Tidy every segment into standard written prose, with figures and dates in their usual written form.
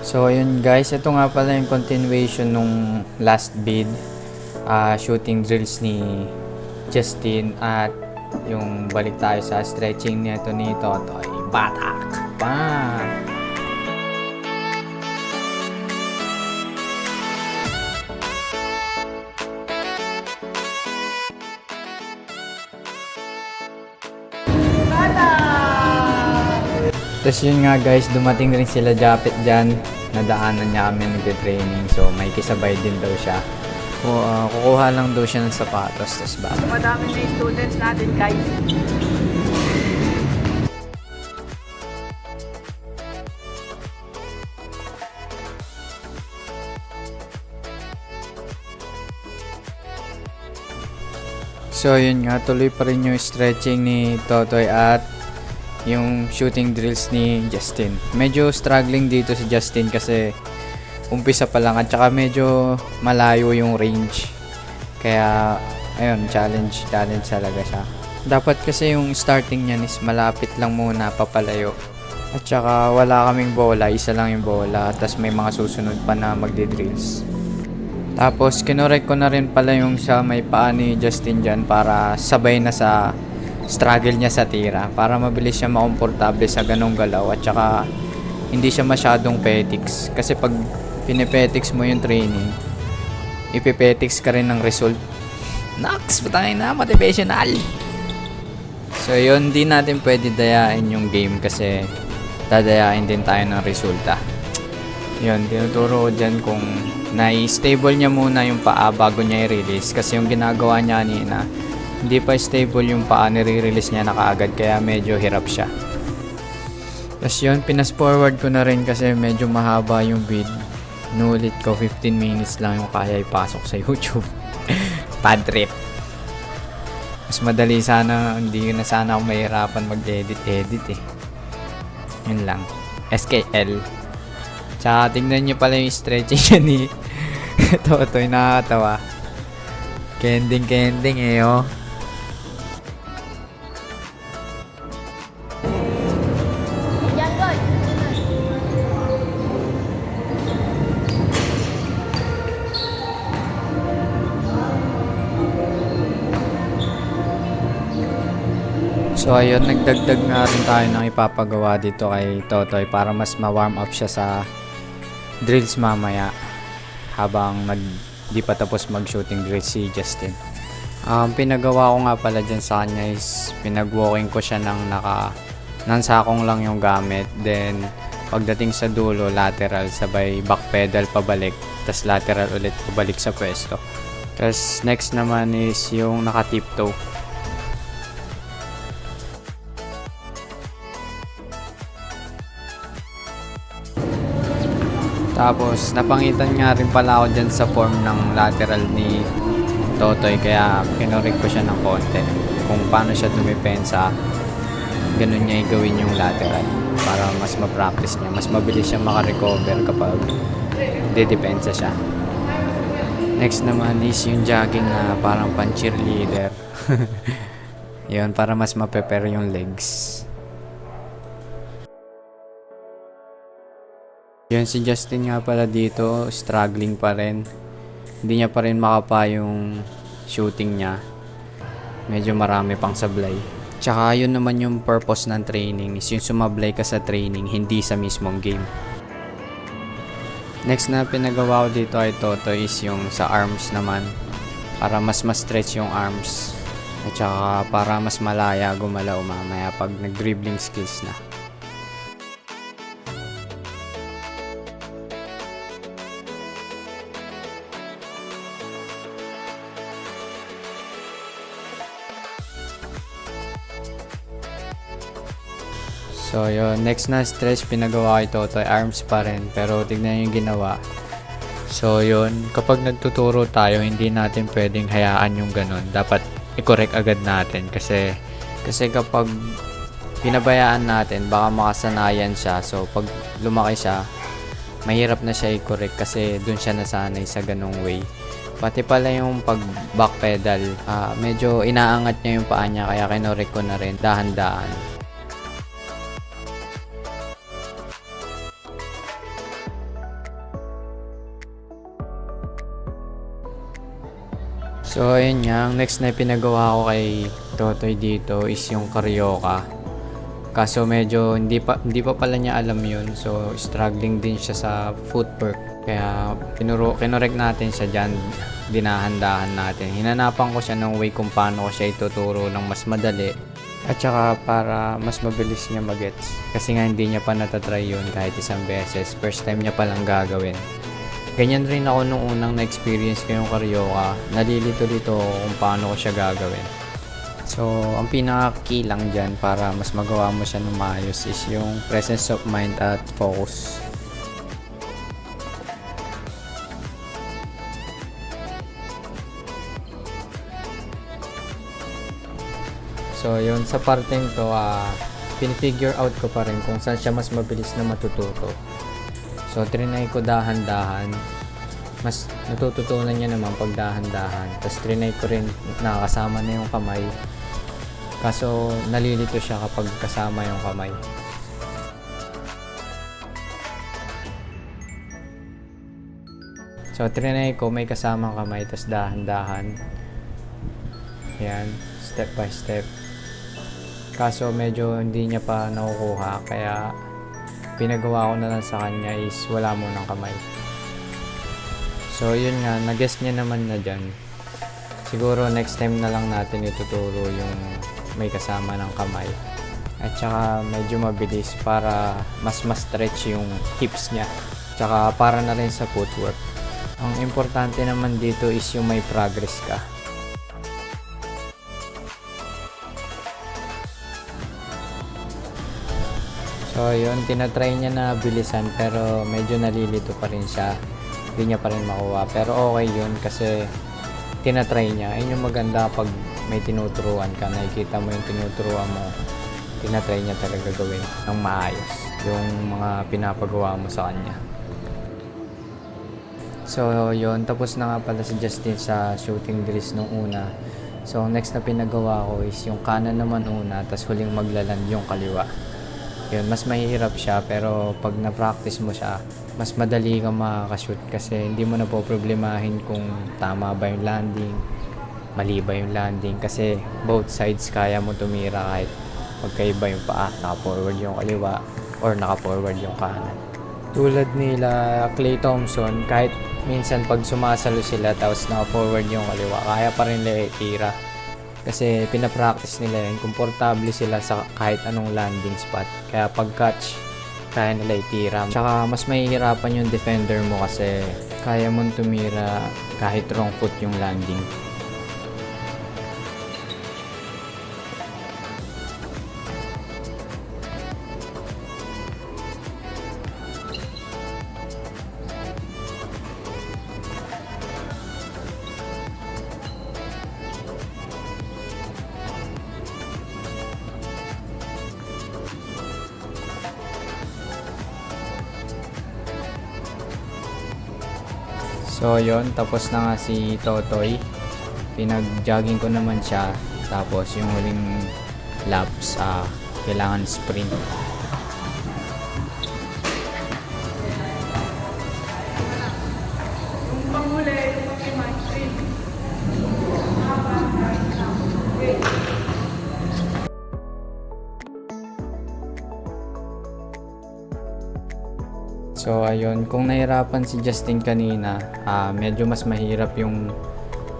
So ayun guys, ito nga pala yung continuation nung last bid, shooting drills ni Justin, at yung balik tayo sa stretching nito ni Totoy. Batak pa! Tapos yun nga guys, dumating rin sila Japet dyan. Nadaanan niya kami nagte-training. So may kisabay din daw siya. Kukuha lang daw siya ng sapatos. Tapos ba? Madami na yung students natin guys. So yun nga, tuloy pa rin yung stretching ni Totoy at yung shooting drills ni Justin. Medyo struggling dito si Justin kasi umpisa pa lang at saka medyo malayo yung range. Kaya ayun, challenge talaga siya. Dapat kasi yung starting niyan is malapit lang muna papalayo. At saka wala kaming bola, isa lang yung bola, tapos may mga susunod pa na magdi-drills. Tapos kinorek ko na rin pala yung sa may paa ni Justin dyan para sabay na sa struggle niya sa tira, para mabilis siya makomportable sa ganong galaw at saka hindi siya masyadong petics. Kasi pag pinipetics mo yung training, ipipetics ka rin ng result. Naks, patangin na, motivational! So yun, di natin pwede dayain yung game kasi dadayain din tayo ng resulta. Yun, tinuturo ko dyan kung na-stable niya muna yung paa bago niya i-release, kasi yung ginagawa niya kanina hindi pa stable yung paa, nire-release niya na kaagad kaya medyo hirap siya. Tapos yun, pinas forward ko na rin kasi medyo mahaba yung vid. Nulit ko 15 minutes lang yung kaya ipasok sa YouTube. Bad trip. Mas madali sana, hindi na sana ako mahirapan mag-edit eh. Yun lang. SKL. Tsaka tingnan nyo pala yung stretching niya ni Totoy, nakakatawa. Kending eh oh. So ayun, nagdagdag na rin tayo ng ipapagawa dito kay Totoy para mas ma-warm up siya sa drills mamaya habang di pa tapos mag-shooting drills si Justin. Pinagawa ko nga pala dyan sa kanya is pinag-walking ko siya ng nansakong lang yung gamit. Then pagdating sa dulo, lateral, sabay back pedal pabalik, tas lateral ulit pabalik sa pwesto. Tas next naman is yung naka-tiptoe. Tapos napangitan nga rin pala ako dyan sa form ng lateral ni Totoy, kaya kinorek ko siya ng konti kung paano siya dumipensa. Ganun niya gawin yung lateral para mas ma-practice niya, mas mabilis siya makarecover kapag didepensa siya. Next naman is yung jogging na parang pan cheerleader. Yun, para mas ma-prepare yung legs. Yun, si Justin nga pala dito, struggling pa rin. Hindi niya pa rin makapa yung shooting niya. Medyo marami pang sablay. Tsaka yun naman yung purpose ng training, is yung sumablay ka sa training, hindi sa mismong game. Next na pinagawa ko dito ay Toto is yung sa arms naman. Para mas ma-stretch yung arms. At tsaka para mas malaya gumalaw mamaya pag nag-dribbling skills na. So yun, next na stretch pinagawa ko ito, arms pa rin, pero tignan yung ginawa. So yun, kapag nagtuturo tayo, hindi natin pwedeng hayaan yung ganun. Dapat i-correct agad natin kasi kapag pinabayaan natin, baka makasanayan siya. So pag lumaki siya, mahirap na siya i-correct kasi dun siya nasanay sa ganung way. Pati pala yung pag back pedal, medyo inaangat niya yung paa niya, kaya kinorek ko na rin dahan-dahan. So ayun nga, ang next na pinagawa ko kay Totoy dito is yung Carioca. Kaso medyo hindi pa pala niya alam yun. So struggling din siya sa footwork. Kaya kinorek natin siya dyan. Dinahandahan natin. Hinanapan ko siya ng way kung paano ko siya ituturo ng mas madali. At saka para mas mabilis niya magets. Kasi nga hindi niya pa natatry yun kahit isang beses. First time niya palang gagawin. Ganyan rin ako nung unang na-experience ko yung Carioca. Nalilito-lito ako kung paano ko siya gagawin. So, ang pinaka-key lang dyan para mas magawa mo siya ng maayos is yung presence of mind at focus. So, yun, sa parteng to, pinifigure out ko pa rin kung saan siya mas mabilis na matututo. So, trinay ko dahan-dahan. Mas natututunan niya naman pag dahan-dahan. Tapos, trinay ko rin nakakasama na yung kamay. Kaso, nalilito siya kapag kasama yung kamay. So, trinay ko may kasamang kamay. Tapos, dahan-dahan. Yan, step by step. Kaso, medyo hindi niya pa nakukuha. Kaya, pinagawa ko na lang sa kanya is wala mo ng kamay. So yun nga, nag-guess niya naman na dyan. Siguro next time na lang natin ituturo yung may kasama ng kamay. At saka medyo mabilis para mas stretch yung hips niya. Tsaka para na rin sa footwork. Ang importante naman dito is yung may progress ka. So yun, tinatry niya na bilisan pero medyo nalilito pa rin siya. Hindi niya pa rin makuha. Pero okay yun kasi tinatry niya. Ayun yung maganda pag may tinuturuan ka. Nakikita mo yung tinuturuan mo. Tinatry niya talaga gawin ng maayos. Yung mga pinapagawa mo sa kanya. So yun, tapos na nga pala si Justin sa shooting drills nung una. So next na pinagawa ko is yung kanan naman una, tapos huling maglaland yung kaliwa. Yun, mas mahirap siya pero pag na-practice mo siya, mas madali kang makakashoot kasi hindi mo na po problemahin kung tama ba yung landing, mali ba yung landing kasi both sides kaya mo tumira kahit magkaiba yung paa, naka-forward yung kaliwa or naka-forward yung kanan. Tulad nila Klay Thompson, kahit minsan pag sumasalo sila tapos naka-forward yung kaliwa, kaya pa rin nila itira. Kasi pinapractice nila yun, komportable sila sa kahit anong landing spot. Kaya pag catch, kaya nila itira. Tsaka mas mahihirapan yung defender mo kasi kaya mong tumira kahit wrong foot yung landing. So yon, tapos na nga si Totoy. Pinag-jogging ko naman siya. Tapos yung huling laps, kailangan sprint. Yung panghuli, yung sprint. So ayun, kung nahirapan si Justin kanina, medyo mas mahirap yung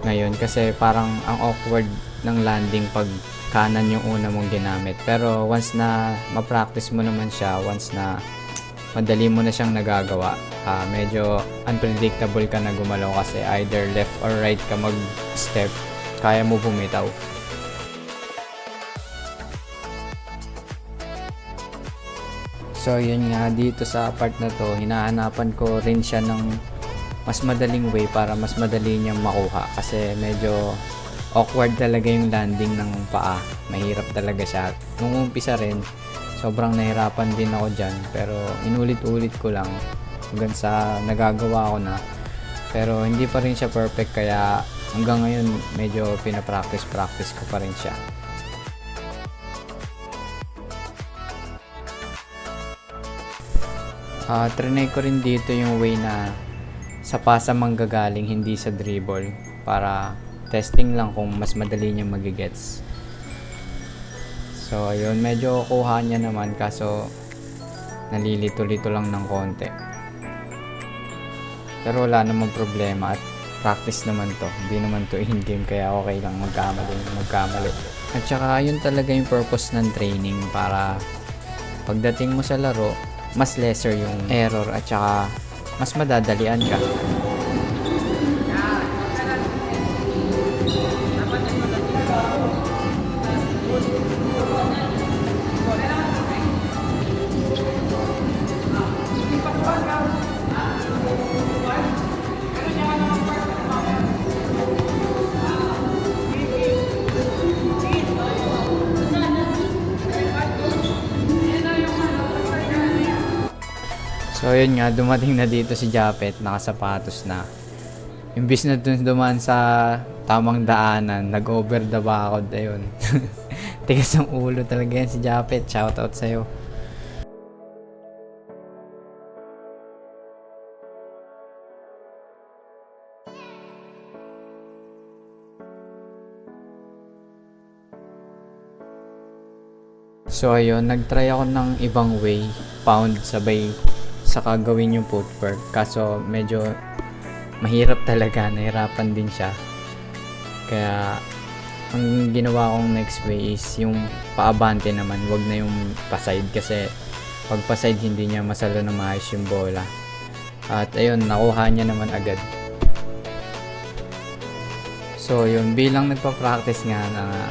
ngayon kasi parang ang awkward ng landing pag kanan yung una mong ginamit. Pero once na ma-practice mo naman siya, once na madali mo na siyang nagagawa, medyo unpredictable ka na gumalaw kasi either left or right ka mag-step, kaya mo bumitaw. So yun nga, dito sa part na to, hinahanapan ko rin siya ng mas madaling way para mas madali niyang makuha kasi medyo awkward talaga yung landing ng paa. Mahirap talaga siya. Nung umpisa rin, sobrang nahirapan din ako dyan pero inulit-ulit ko lang hanggang sa nagagawa ko na. Pero hindi pa rin siya perfect kaya hanggang ngayon medyo pinapractice ko pa rin siya. Trinay ko rin dito yung way na sa pasa manggagaling, hindi sa dribble, para testing lang kung mas madali niya magigets. So ayun, medyo kuha niya naman kaso nalilito-lito lang ng konti. Pero wala namang problema at practice naman to. Hindi naman to in-game kaya okay lang magkamali. At saka yun talaga yung purpose ng training para pagdating mo sa laro, mas lesser yung error at saka mas madadalian ka. So yun nga, dumating na dito si Japet, nakasapatos na. Imbis na dun dumaan sa tamang daanan, nag-over the bakod, ayun. Tigas ang ulo talaga yan si Japet, shoutout sa'yo. So ayun, nagtry ako ng ibang way, pound sabay saka gawin yung footwork. Kaso medyo mahirap talaga, nahirapan din siya. Kaya ang ginawa kong next way is yung paabante naman, wag na yung paside kasi pag paside hindi niya masalo na maayos yung bola. At ayun, nakuha niya naman agad. So yun, bilang nagpa-practice nga na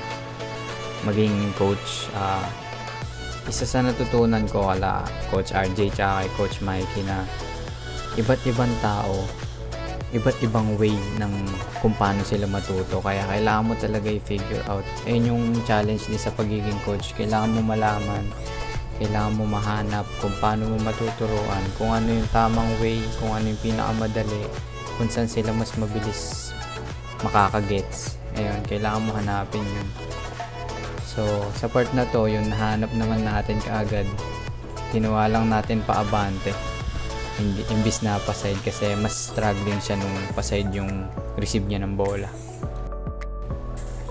maging coach, isa sa natutunan ko kala Coach RJ tsaka kay Coach Mikey na iba't ibang tao, iba't ibang way ng kung paano sila matuto. Kaya kailangan mo talaga i-figure out. Ayun yung challenge din sa pagiging coach. Kailangan mo malaman, kailangan mo mahanap kung paano mo matuturuan, kung ano yung tamang way, kung ano yung pinakamadali, kung saan sila mas mabilis makakagets. Ayun, kailangan mo hanapin yun. So, sa part na to, yun, nahanap naman natin kaagad. Ginawa lang natin paabante. Imbis na paside kasi mas struggling siya nung paside yung receive niya ng bola.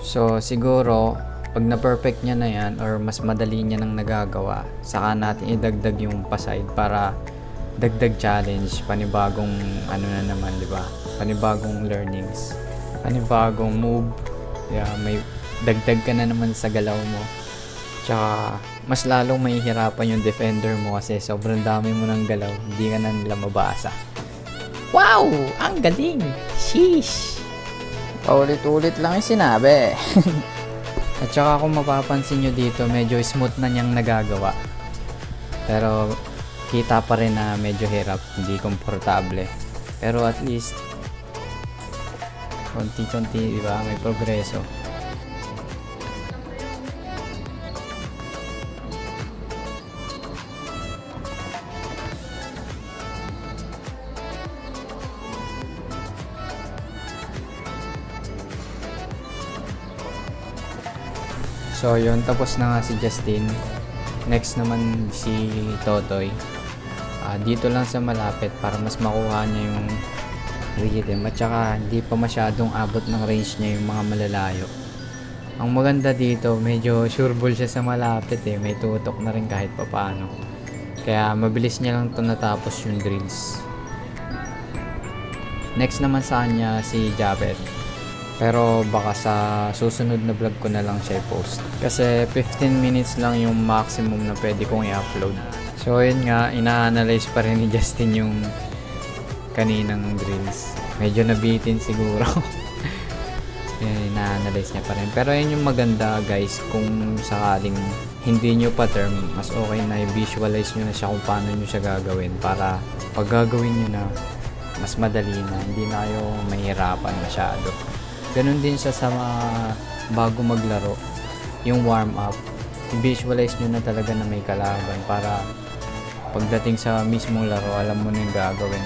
So, siguro, pag na-perfect niya na yan or mas madali niya nang nagagawa, saka natin idagdag yung paside para dagdag challenge, panibagong ano na naman, di ba? Panibagong learnings, panibagong move. Yeah, may dagdag ka na naman sa galaw mo. Tsaka mas lalong mahihirapan yung defender mo kasi sobrang dami mo ng galaw, hindi ka na nila mabasa. Wow! Ang galing! Sheesh! Paulit-ulit lang yung sinabi. At saka kung mapapansin nyo dito, medyo smooth na niyang nagagawa. Pero kita pa rin na medyo hirap, hindi komportable. Pero at least konti-konti, di ba? May progreso. So yun, tapos na nga si Justin. Next naman si Totoy. Dito lang sa malapit para mas makuha niya yung rhythm at saka hindi pa masyadong abot ng range niya yung mga malalayo. Ang maganda dito, medyo sure ball siya sa malapit may tutok na rin kahit papaano. Kaya mabilis niya lang to natapos yung drills. Next naman sa kanya si Japet. Pero baka sa susunod na vlog ko na lang siya i-post. Kasi 15 minutes lang yung maximum na pwede kong i-upload. So yun nga, ina-analyze pa rin ni Justin yung kaninang drills. Medyo nabitin siguro. Ina-analyze niya pa rin. Pero yun yung maganda guys, kung sakaling hindi nyo pa term, mas okay na i-visualize nyo na siya kung paano nyo siya gagawin. Para pag gagawin nyo na, mas madali na. Hindi na kayo mahirapan masyado. Ganun din siya sa mga bago maglaro, yung warm up, i-visualize nyo na talaga na may kalaban para pagdating sa mismong laro, alam mo na yung gagawin.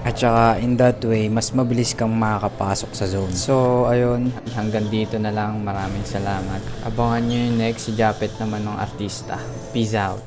At saka in that way, mas mabilis kang makakapasok sa zone. So ayun, hanggang dito na lang. Maraming salamat. Abangan nyo yung next, si Japet naman ng artista. Peace out.